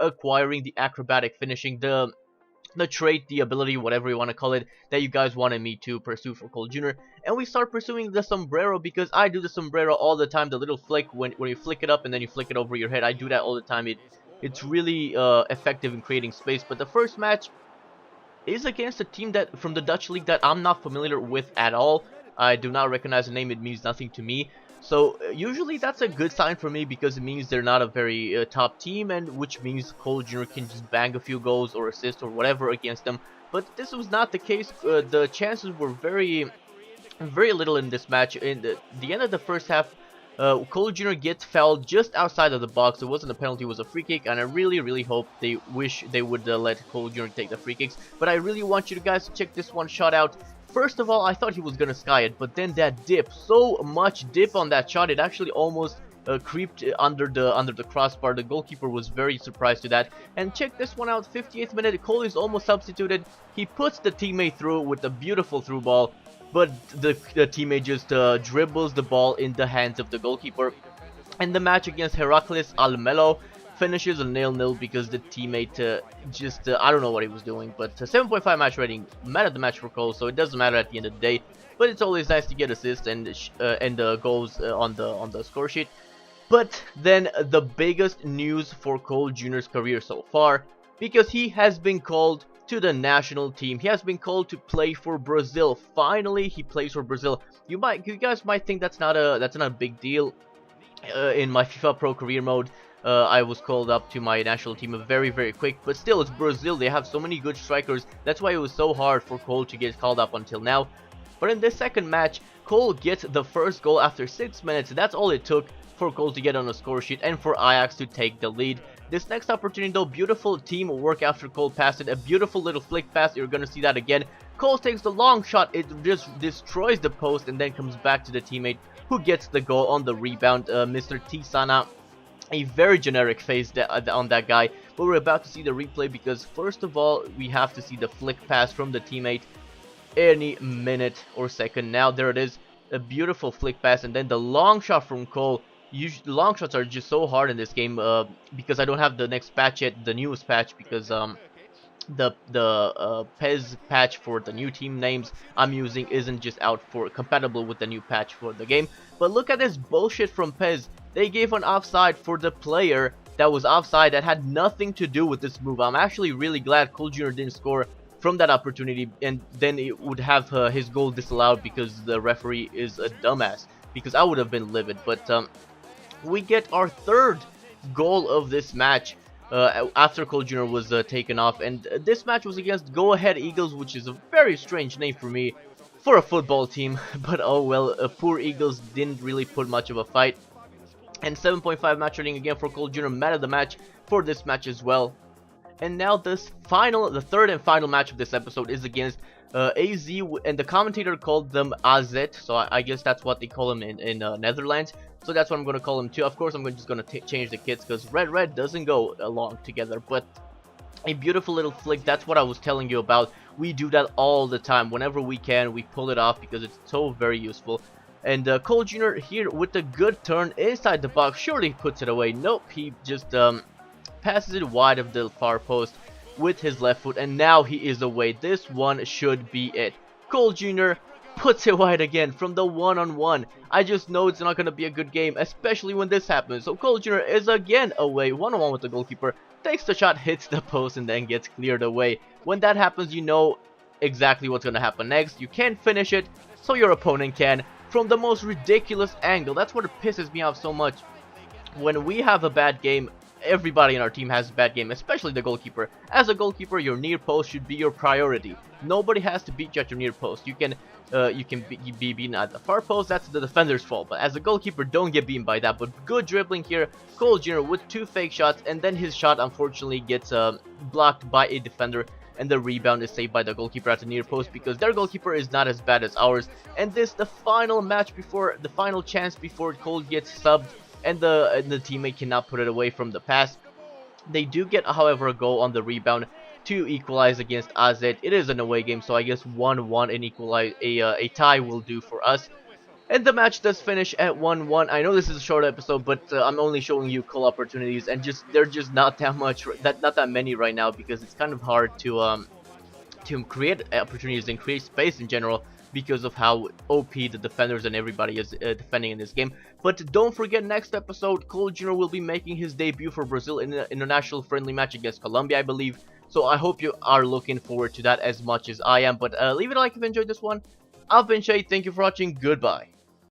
acquiring the acrobatic finishing, the trait, the ability, whatever you want to call it, that you guys wanted me to pursue for Cole Jr. And we start pursuing the sombrero because I do the sombrero all the time, the little flick when you flick it up and then you flick it over your head. I do that all the time. It's really effective in creating space. But the first match is against a team that from the Dutch league that I'm not familiar with at all. I do not recognize the name. It means nothing to me. So usually that's a good sign for me because it means they're not a very top team, and which means Cole Jr. can just bang a few goals or assists or whatever against them. But this was not the case. The chances were very little in this match. In the end of the first half, Cole Jr. gets fouled just outside of the box. It wasn't a penalty, it was a free kick, and I really hope they would let Cole Jr. take the free kicks. But I really want you guys to check this one shot out. First of all, I thought he was gonna sky it, but then that dip, so much dip on that shot, it actually almost creeped under the crossbar. The goalkeeper was very surprised to that. And check this one out, 58th minute, Cole is almost substituted. He puts the teammate through with a beautiful through ball, but the teammate just dribbles the ball in the hands of the goalkeeper. And the match against Heracles Almelo finishes a 0-0 because the teammate I don't know what he was doing. But 7.5 match rating, man of the match for Cole, so it doesn't matter at the end of the day. But it's always nice to get assists and goals on the score sheet. But then the biggest news for Cole Jr.'s career so far, because he has been called to the national team. He has been called to play for Brazil. Finally, he plays for Brazil. You guys might think that's not a big deal. In my FIFA Pro career mode, I was called up to my national team very quick, but still, it's Brazil. They have so many good strikers. That's why it was so hard for Cole to get called up until now. But in this second match, Cole gets the first goal after 6 minutes. That's all it took for Cole to get on the score sheet and for Ajax to take the lead. This next opportunity though, beautiful teamwork after Cole passed it. A beautiful little flick pass. You're gonna see that again. Cole takes the long shot. It just destroys the post and then comes back to the teammate who gets the goal on the rebound. Mr. Tisana. A very generic face on that guy, but we're about to see the replay because first of all we have to see the flick pass from the teammate any minute or second. Now there it is, a beautiful flick pass, and then the long shot from Cole. Usually long shots are just so hard in this game because I don't have the next patch yet, the newest patch, because the PES patch for the new team names I'm using isn't just out for compatible with the new patch for the game. But look at this bullshit from PES. They gave an offside for the player that was offside that had nothing to do with this move. I'm actually really glad Cole Jr. didn't score from that opportunity, and then it would have his goal disallowed because the referee is a dumbass, because I would have been livid. But we get our third goal of this match after Cole Jr. was taken off, and this match was against Go Ahead Eagles, which is a very strange name for me for a football team, but oh well. Poor Eagles didn't really put much of a fight. And 7.5 match rating again for Cole Jr. Man of the match for this match as well. And now the third and final match of this episode is against AZ, and the commentator called them AZ, so I guess that's what they call them in Netherlands. So that's what I'm going to call them too. Of course, I'm just going to change the kits because red doesn't go along together. But a beautiful little flick, that's what I was telling you about. We do that all the time. Whenever we can, we pull it off because it's so very useful. And Cole Jr. here with a good turn inside the box, surely puts it away. Nope, he just passes it wide of the far post with his left foot, and now he is away. This one should be it. Cole Jr. puts it wide again from the one-on-one. I just know it's not going to be a good game, especially when this happens. So Cole Jr. is again away, one-on-one with the goalkeeper, takes the shot, hits the post, and then gets cleared away. When that happens, you know exactly what's going to happen next. You can't finish it, so your opponent can, from the most ridiculous angle. That's what pisses me off so much. When we have a bad game, everybody in our team has a bad game, especially the goalkeeper. As a goalkeeper, your near post should be your priority. Nobody has to beat you at your near post. You can be beaten at the far post. That's the defender's fault. But as a goalkeeper, don't get beaten by that. But good dribbling here. Cole Jr. with 2 fake shots, and then his shot unfortunately gets blocked by a defender, and the rebound is saved by the goalkeeper at the near post because their goalkeeper is not as bad as ours. And this the final match before the final chance before Cole gets subbed, and the teammate cannot put it away from the pass. They do get, however, a goal on the rebound to equalize against AZ. It is an away game, so I guess 1-1 and a tie will do for us. And the match does finish at 1-1. I know this is a short episode, but I'm only showing you call opportunities, and they're just not that much, not that many right now, because it's kind of hard to create opportunities and create space in general because of how OP the defenders and everybody is defending in this game. But don't forget, next episode, Cole Jr. will be making his debut for Brazil in an international friendly match against Colombia, I believe. So I hope you are looking forward to that as much as I am. But leave it a like if you enjoyed this one. I've been Shay, thank you for watching, goodbye.